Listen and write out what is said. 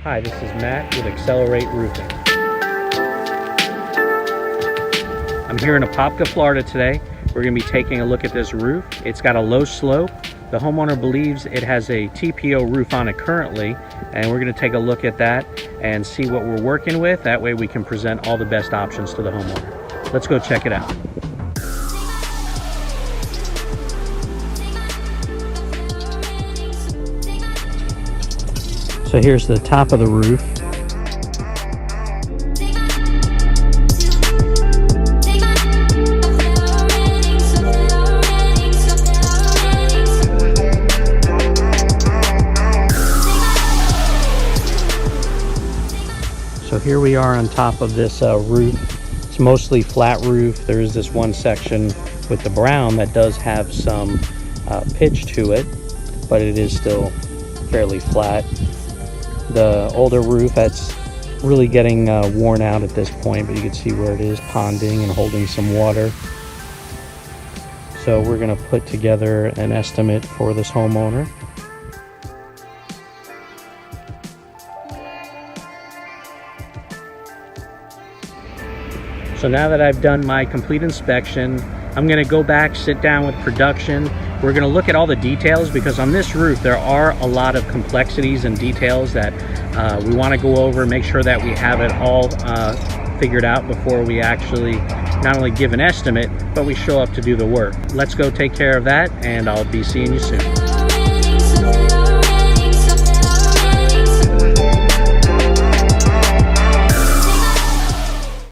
Hi, this is Matt with XLR8 Roofing. I'm here in Apopka, Florida today. We're going to be taking a look at this roof. It's got a low slope. The homeowner believes it has a TPO roof on it currently, and we're going to take a look at that and see what we're working with. That way we can present all the best options to the homeowner. Let's go check it out. So here's the top of the roof. So here we are on top of this roof. It's mostly flat roof. There is this one section with the brown that does have some pitch to it, but it is still fairly flat. The older roof, that's really getting worn out at this point, but you can see where it is ponding and holding some water. So we're going to put together an estimate for this homeowner. So now that I've done my complete inspection, I'm going to go back, sit down with production. We're going to look at all the details, because on this roof there are a lot of complexities and details that we want to go over, make sure that we have it all figured out before we actually not only give an estimate, but we show up to do the work. Let's go take care of that, and I'll be seeing you soon.